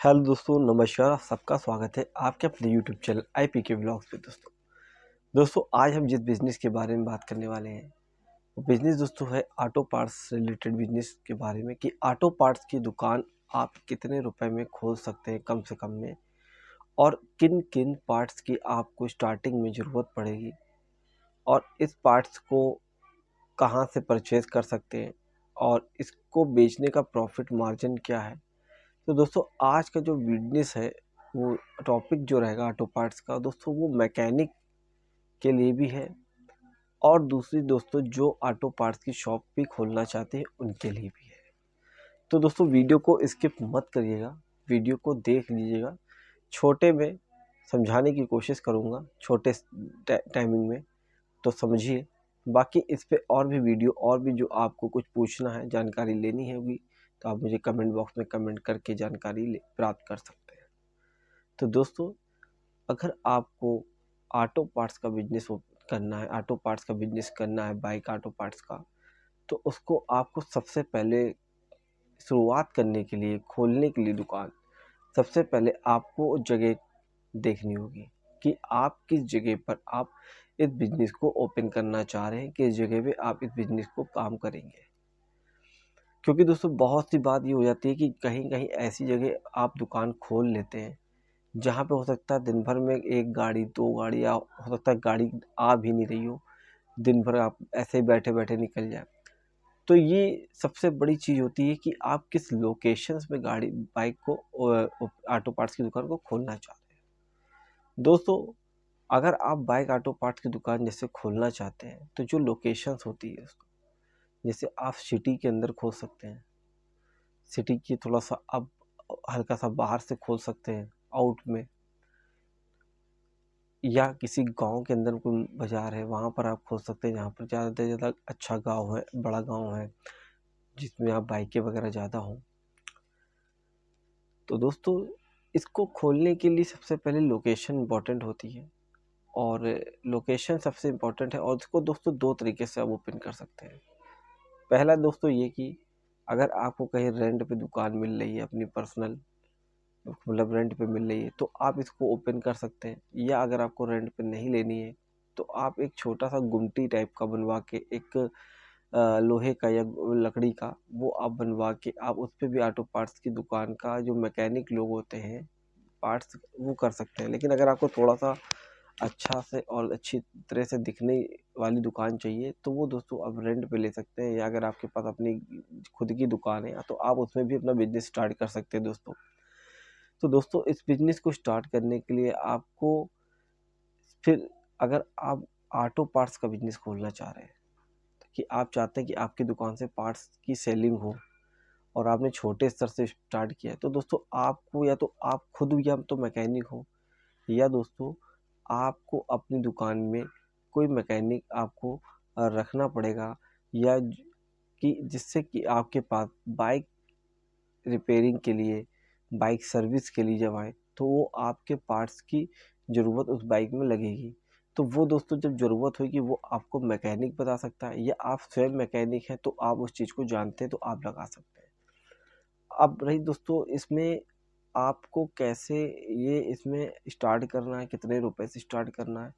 Hello दोस्तों, नमस्कार। आप सबका स्वागत है आपके अपने यूट्यूब चैनल IPK व्लॉग्स पे। दोस्तों आज हम जिस बिज़नेस के बारे में बात करने वाले हैं वो बिज़नेस दोस्तों है ऑटो पार्ट्स रिलेटेड बिज़नेस के बारे में कि ऑटो पार्ट्स की दुकान आप कितने रुपए में खोल सकते हैं कम से कम में, और किन किन पार्ट्स की आपको स्टार्टिंग में ज़रूरत पड़ेगी और इस पार्ट्स को कहाँ से परचेज़ कर सकते हैं और इसको बेचने का प्रॉफिट मार्जिन क्या है। तो दोस्तों आज का जो बिजनेस है वो टॉपिक जो रहेगा ऑटो पार्ट्स का दोस्तों, वो मैकेनिक के लिए भी है और दूसरी दोस्तों जो ऑटो पार्ट्स की शॉप भी खोलना चाहते हैं उनके लिए भी है। तो दोस्तों वीडियो को स्किप मत करिएगा, वीडियो को देख लीजिएगा। छोटे में समझाने की कोशिश करूँगा, छोटे टाइमिंग में, तो समझिए। बाकी इस पे और भी वीडियो और भी जो आपको कुछ पूछना है, जानकारी लेनी है होगी, तो आप मुझे कमेंट बॉक्स में कमेंट करके जानकारी प्राप्त कर सकते हैं। तो दोस्तों अगर आपको ऑटो पार्ट्स का बिजनेस करना है, ऑटो पार्ट्स का बिजनेस करना है बाइक ऑटो पार्ट्स का, तो उसको आपको सबसे पहले शुरुआत करने के लिए, खोलने के लिए दुकान, सबसे पहले आपको जगह देखनी होगी कि आप किस जगह पर आप इस बिज़नेस को ओपन करना चाह रहे हैं, किस जगह पे आप इस बिज़नेस को काम करेंगे। क्योंकि दोस्तों बहुत सी बात ये हो जाती है कि कहीं-कहीं ऐसी जगह आप दुकान खोल लेते हैं, जहाँ पे हो सकता है दिन भर में 1 गाड़ी, 2 गाड़ी, या हो सकता है गाड़ी आ भी नहीं रही हो, दिन भर आप ऐसे ही बैठे-बैठे निकल जाए। तो ये सबसे बड़ी चीज़ होती है कि आप किस लोकेशंस में गाड़ी बाइक को ऑटो पार्ट्स की दुकान को खोलना चाह रहे हैं। दोस्तों अगर आप बाइक ऑटो पार्ट्स की दुकान जैसे खोलना चाहते हैं, तो जो लोकेशंस होती है उसको, जैसे आप सिटी के अंदर खोल सकते हैं, सिटी की थोड़ा-सा आप हल्का सा बाहर से खोल सकते हैं, आउट में, या किसी गाँव के अंदर कोई बाज़ार है वहाँ पर आप खोल सकते हैं, जहाँ पर ज़्यादा से ज़्यादा अच्छा गाँव है, बड़ा गाँव है, जिसमें आप बाइकें वगैरह ज़्यादा हों। तो दोस्तों इसको खोलने के लिए सबसे पहले लोकेशन इम्पॉर्टेंट होती है, और लोकेशन सबसे इम्पॉर्टेंट है, और इसको दोस्तों 2 तरीके से आप ओपन कर सकते हैं। पहला दोस्तों ये कि अगर आपको कहीं रेंट पे दुकान मिल रही है अपनी पर्सनल, मतलब रेंट पे मिल रही है, तो आप इसको ओपन कर सकते हैं। या अगर आपको रेंट पे नहीं लेनी है, तो आप एक छोटा-सा गुमटी टाइप का बनवा के, एक लोहे का या लकड़ी का, वो आप बनवा के आप उस पे भी ऑटो पार्ट्स की दुकान का, जो मैकेनिक लोग होते हैं, पार्ट्स वो कर सकते हैं। लेकिन अगर आपको थोड़ा-सा अच्छा से और अच्छी तरह से दिखने वाली दुकान चाहिए, तो वो दोस्तों आप रेंट पे ले सकते हैं, या अगर आपके पास अपनी खुद की दुकान है, तो आप उसमें भी अपना बिज़नेस स्टार्ट कर सकते हैं दोस्तों। तो दोस्तों इस बिज़नेस को स्टार्ट करने के लिए आपको फिर, अगर आप ऑटो पार्ट्स का बिज़नेस खोलना चाह रहे हैं, कि आप चाहते हैं कि आपकी दुकान से पार्ट्स की सेलिंग हो, और आपने छोटे स्तर से स्टार्ट किया है, तो दोस्तों आपको, या तो आप खुद या तो मैकेनिक हो, या दोस्तों आपको अपनी दुकान में कोई मैकेनिक आपको रखना पड़ेगा, या कि जिससे कि आपके पास बाइक रिपेयरिंग के लिए, बाइक सर्विस के लिए जब आए, तो वो आपके पार्ट्स की ज़रूरत उस बाइक में लगेगी। तो वो दोस्तों जब ज़रूरत होगी, वो आपको मैकेनिक बता सकता है, या आप स्वयं मैकेनिक हैं तो आप उस चीज़ को जानते हैं, तो आप लगा सकते हैं। अब रही दोस्तों इसमें आपको कैसे ये इसमें स्टार्ट करना है, कितने रुपए से स्टार्ट करना है।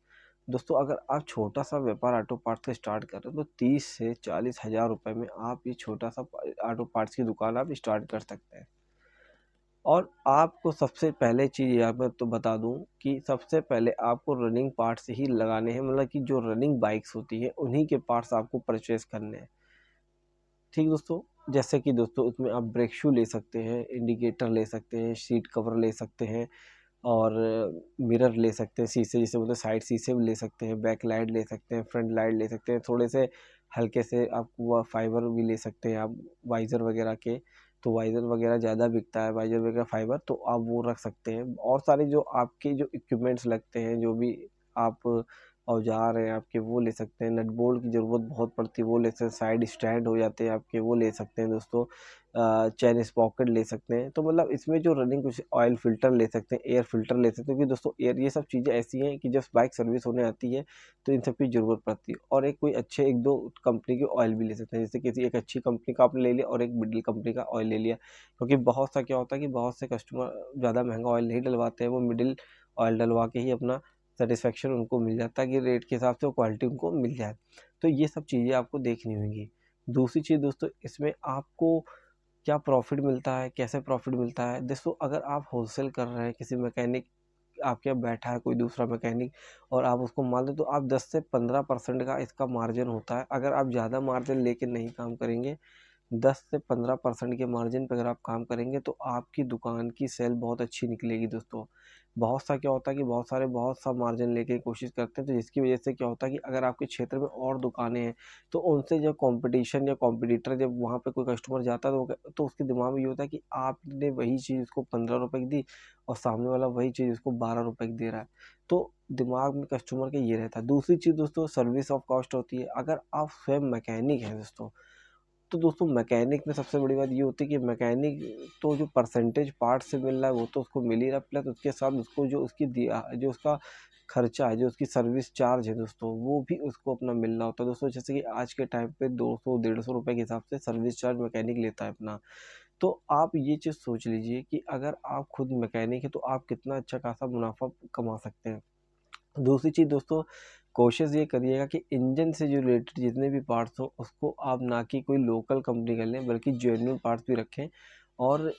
दोस्तों अगर आप छोटा-सा व्यापार ऑटो पार्ट्स का स्टार्ट कर रहे हो, तो 30 से 40 हज़ार रुपए में आप ये छोटा-सा ऑटो पार्ट्स की दुकान आप स्टार्ट कर सकते हैं। और आपको सबसे पहले चीज़ यहाँ पे तो बता दूँ कि सबसे पहले आपको रनिंग पार्ट्स ही लगाने हैं, मतलब कि जो रनिंग बाइक्स होती हैं उन्हीं के पार्ट्स आपको परचेज़ करने हैं। ठीक दोस्तों, जैसे कि दोस्तों उसमें आप ब्रेक शू ले सकते हैं, इंडिकेटर ले सकते हैं, सीट कवर ले सकते हैं, और मिरर ले सकते हैं, शीशे जिसे बोलते हैं साइड शीशे भी ले सकते हैं, बैक लाइट ले सकते हैं, फ्रंट लाइट ले सकते हैं, थोड़े से हल्के से आप वो फाइबर भी ले सकते हैं आप, वाइज़र वगैरह के। तो वाइज़र वगैरह ज़्यादा बिकता है, वाइज़र वगैरह फाइबर, तो आप वो रख सकते हैं। और सारे जो आपके जो इक्विपमेंट्स लगते हैं, जो भी आप औजार हैं आपके वो ले सकते हैं, नट बोल्ट की ज़रूरत बहुत पड़ती है वो ले सकते हैं, साइड स्टैंड हो जाते हैं आपके वो ले सकते हैं दोस्तों, चेन स्पॉकेट ले सकते हैं। तो मतलब इसमें जो रनिंग कुछ ऑयल फ़िल्टर ले सकते हैं, एयर फ़िल्टर ले सकते हैं, क्योंकि दोस्तों एयर ये सब चीज़ें ऐसी हैं कि जब बाइक सर्विस होने आती है तो इन सब की ज़रूरत पड़ती है। और एक कोई अच्छे 1-2 कंपनी के ऑयल भी ले सकते हैं, जैसे किसी एक अच्छी कंपनी का आपने ले लिया और एक मिडल कंपनी का ऑयल ले लिया। क्योंकि बहुत सा क्या होता है कि बहुत से कस्टमर ज़्यादा महँगा ऑयल नहीं डलवाते हैं, वो मिडल ऑयल डलवा के ही अपना सैटिस्फैक्शन उनको मिल जाता है कि रेट के हिसाब से वो क्वालिटी उनको मिल जाए। तो ये सब चीज़ें आपको देखनी होंगी। दूसरी चीज़ दोस्तों, इसमें आपको क्या प्रॉफ़िट मिलता है, कैसे प्रॉफ़िट मिलता है? दोस्तों अगर आप होलसेल कर रहे हैं, किसी मैकेनिक आपके यहाँ बैठा है कोई दूसरा मैकेनिक और आप उसको माल दें, तो आप 10 से 15% का इसका मार्जिन होता है। अगर आप ज़्यादा मार्जिन लेके नहीं काम करेंगे, 10 से 15% के मार्जिन पे अगर आप काम करेंगे तो आपकी दुकान की सेल बहुत अच्छी निकलेगी दोस्तों। बहुत सा क्या होता है कि बहुत सारे बहुत सा मार्जिन लेके कोशिश करते हैं, तो जिसकी वजह से क्या होता है कि अगर आपके क्षेत्र में और दुकानें हैं तो उनसे जब कॉम्पिटिशन या कॉम्पिटिटर जब वहाँ पे कोई कस्टमर जाता है तो उसके दिमाग में ये होता है कि आपने वही चीज़ उसको 15 रुपए की दी और सामने वाला वही चीज़ उसको 12 रुपए की दे रहा है। तो दिमाग में कस्टमर के ये रहता है। दूसरी चीज़ दोस्तों, सर्विस ऑफ कॉस्ट होती है। अगर आप स्वयं मैकेनिक हैं दोस्तों, तो दोस्तों मैकेनिक में सबसे बड़ी बात ये होती है कि मैकेनिक तो जो परसेंटेज पार्ट से मिल रहा है वो तो उसको मिल ही रहा है, प्लस उसके साथ उसको जो उसकी दिया जो उसका खर्चा है, जो उसकी सर्विस चार्ज है दोस्तों, वो भी उसको अपना मिल रहा होता है दोस्तों। जैसे कि आज के टाइम पे 200-150 रुपए के हिसाब से सर्विस चार्ज मैकेनिक लेता है अपना। तो आप ये चीज़ सोच लीजिए कि अगर आप खुद मैकेनिक हैं तो आप कितना अच्छा खासा मुनाफा कमा सकते हैं। दूसरी चीज़ दोस्तों, कोशिश ये करिएगा कि इंजन से जो रिलेटेड जितने भी पार्ट्स हों उसको आप ना कि कोई लोकल कंपनी का लें, बल्कि जेन्युइन पार्ट्स भी रखें। और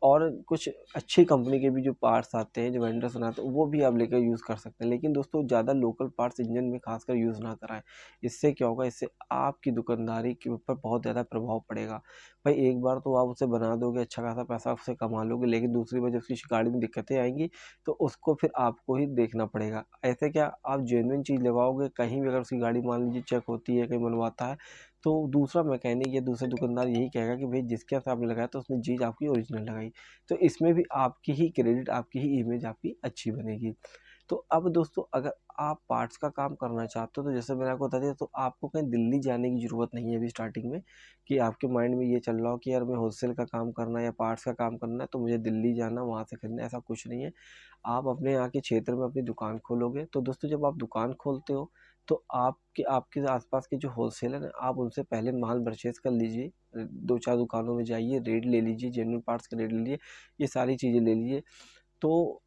और कुछ अच्छी कंपनी के भी जो पार्ट्स आते हैं, जो वेंडर्स बनाते हैं, वो भी आप लेकर यूज़ कर सकते हैं। लेकिन दोस्तों ज़्यादा लोकल पार्ट्स इंजन में खासकर यूज़ ना कराएँ। इससे क्या होगा, इससे आपकी दुकानदारी के ऊपर बहुत ज़्यादा प्रभाव पड़ेगा। भाई एक बार तो आप उसे बना दोगे, अच्छा खासा पैसा उससे कमा लोगे, लेकिन दूसरी बार जब उसकी गाड़ी में दिक्कतें आएँगी तो उसको फिर आपको ही देखना पड़ेगा। ऐसे क्या आप जेन्युइन चीज़ लगाओगे, कहीं भी अगर उसकी गाड़ी मान लीजिए चेक होती है, कहीं बनवाता है, तो दूसरा मैकेनिक या दूसरा दुकानदार यही कहेगा कि भई जिसके यहाँ से आपने लगाया तो उसने चीज़ आपकी ओरिजिनल लगाई। तो इसमें भी आपकी ही क्रेडिट, आपकी ही इमेज आपकी अच्छी बनेगी। तो अब दोस्तों अगर आप पार्ट्स का काम करना चाहते हो तो जैसे मैंने आपको बता दिया, तो आपको कहीं दिल्ली जाने की ज़रूरत नहीं है अभी स्टार्टिंग में, कि आपके माइंड में ये चल रहा हो कि यार मैं होलसेल का काम करना है या पार्ट्स का काम करना है तो मुझे दिल्ली जाना, वहाँ से खरीदना है, ऐसा कुछ नहीं है। आप अपने यहाँ के क्षेत्र में अपनी दुकान खोलोगे तो दोस्तों जब आप दुकान खोलते हो तो आपके आपके आसपास के जो होलसेलर हैं आप उनसे पहले माल परचेज़ कर लीजिए। 2-4 दुकानों में जाइए, रेट ले लीजिए, जेन्युइन पार्ट्स का रेट ले लीजिए, ये सारी चीज़ें ले लीजिए। तो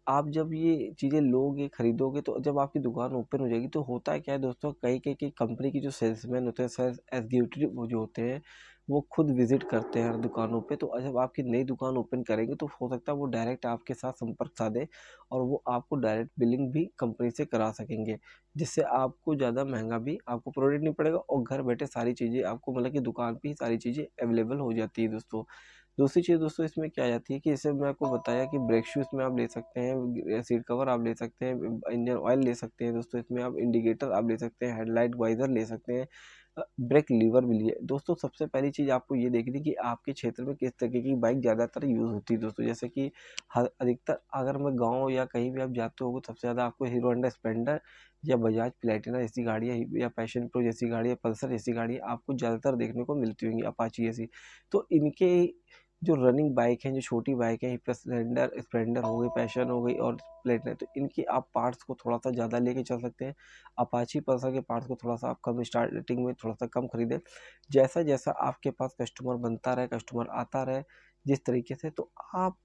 आप जब ये चीज़ें लोगे, खरीदोगे, तो जब आपकी दुकान ओपन हो जाएगी तो होता है क्या है दोस्तों, कई-कई कंपनी की जो सेल्समैन होते हैं, सेल्स एग्ज़ीक्यूटिव वो जो होते हैं, वो खुद विज़िट करते हैं हर दुकानों पे। तो जब आपकी नई दुकान ओपन करेंगे तो हो सकता है वो डायरेक्ट आपके साथ संपर्क साधें और वो आपको डायरेक्ट बिलिंग भी कंपनी से करा सकेंगे। जिससे आपको ज़्यादा महँगा भी आपको प्रोडक्ट नहीं पड़ेगा और घर बैठे सारी चीज़ें आपको मतलब कि दुकान पे ही सारी चीज़ें अवेलेबल हो जाती है दोस्तों। दूसरी चीज़ दोस्तों इसमें क्या आ जाती है कि जैसे मैं आपको बताया कि ब्रेक शूज़ में आप ले सकते हैं, सीट कवर आप ले सकते हैं, इंजन ऑयल ले सकते हैं दोस्तों, इसमें आप इंडिकेटर आप ले सकते हैं, हेडलाइट वाइज़र ले सकते हैं, ब्रेक लीवर भी लिए। दोस्तों सबसे पहली चीज़ आपको ये देखनी है कि आपके क्षेत्र में किस तरीके की बाइक ज़्यादातर यूज़ होती है दोस्तों। जैसे कि हर अधिकतर अगर मैं गाँव या कहीं भी आप जाते होगे सबसे ज़्यादा आपको हीरो होंडा स्प्लेंडर या बजाज प्लैटिना जैसी गाड़ियाँ या पैशन प्रो जैसी गाड़ियाँ, पल्सर जैसी गाड़ियाँ आपको ज़्यादातर देखने को मिलती होंगी, अपाची जैसी। तो इनके जो रनिंग बाइक हैं, जो छोटी बाइक हैं, स्प्लेंडर स्प्लेंडर हो गई, पैशन हो गई और प्लेटिना, तो इनकी आप पार्ट्स को थोड़ा-सा ज़्यादा लेके चल सकते हैं। अपाची पल्सर के पार्ट्स को थोड़ा-सा आप कम स्टार्टिंग में थोड़ा-सा कम खरीदें। जैसा-जैसा आपके पास कस्टमर बनता रहे, कस्टमर आता रहे, जिस तरीके से, तो आप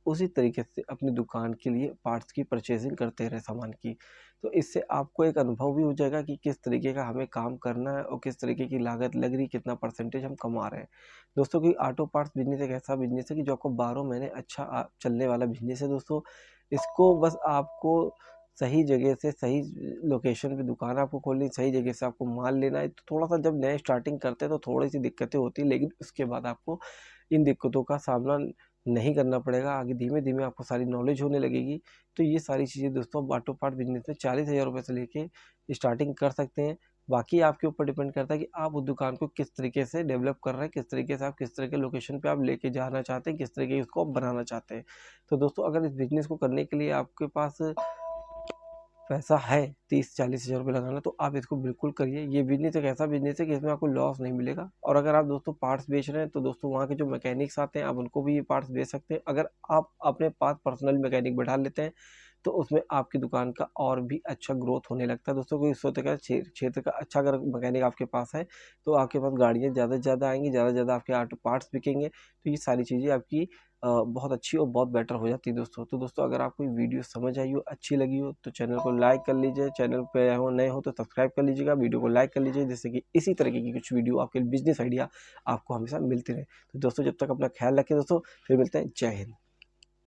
उसी तरीके से अपनी दुकान के लिए पार्ट्स की परचेज़िंग करते रहें सामान की। तो इससे आपको एक अनुभव भी हो जाएगा कि किस तरीके का हमें काम करना है और किस तरीके की लागत लग रही है, कितना परसेंटेज हम कमा रहे हैं। दोस्तों कि ऑटो पार्ट्स बिज़नेस एक ऐसा बिज़नेस है कि जो आपको 12 महीने अच्छा चलने वाला बिज़नेस है दोस्तों। इसको बस आपको सही जगह से, सही लोकेशन पे दुकान आपको खोलनी, सही जगह से आपको माल लेना है। तो थोड़ा-सा जब नए स्टार्टिंग करते हैं तो थोड़ी-सी दिक्कतें होती हैं, लेकिन उसके बाद आपको इन दिक्कतों का सामना नहीं करना पड़ेगा। आगे धीमे-धीमे आपको सारी नॉलेज होने लगेगी। तो ये सारी चीज़ें दोस्तों आप ऑटो पार्ट बिज़नेस में 40,000 रुपए से लेके स्टार्टिंग कर सकते हैं। बाकी आपके ऊपर डिपेंड करता है कि आप उस दुकान को किस तरीके से डेवलप कर रहे हैं, किस तरीके से आप किस तरह के लोकेशन पे आप लेके जाना चाहते हैं, किस तरीके की उसको आप बनाना चाहते हैं। तो दोस्तों अगर इस बिज़नेस को करने के लिए आपके पास पैसा है 30-40 हज़ार रुपये लगाना, तो आप इसको बिल्कुल करिए। ये बिज़नेस एक ऐसा बिज़नेस है कि इसमें आपको लॉस नहीं मिलेगा। और अगर आप दोस्तों पार्ट्स बेच रहे हैं, तो दोस्तों वहाँ के जो मैकेनिक्स आते हैं, आप उनको भी ये पार्ट्स बेच सकते हैं। अगर आप अपने पास पर्सनल मैकेनिक बैठा लेते हैं, तो उसमें आपकी दुकान का और भी अच्छा ग्रोथ होने लगता है। दोस्तों कोई सोचते का क्षेत्र का अच्छा अगर मैकेनिक आपके पास है, तो आपके पास गाड़ियाँ ज़्यादा से ज़्यादा आएँगी, ज़्यादा से ज़्यादा आपके ऑटो पार्ट्स बिकेंगे। तो ये सारी चीज़ें आपकी बहुत अच्छी और बहुत बेटर हो जाती है दोस्तों। तो दोस्तों अगर आपको ये वीडियो समझ आई हो, अच्छी लगी हो, तो चैनल को लाइक कर लीजिए। चैनल पे हो नए हो तो सब्सक्राइब कर लीजिएगा, वीडियो को लाइक कर लीजिए, जिससे कि इसी तरीके की कुछ वीडियो आपके बिज़नेस आइडिया आपको हमेशा मिलते रहे। तो दोस्तों जब तक अपना ख्याल रखें दोस्तों, फिर मिलते हैं। जय हिंद।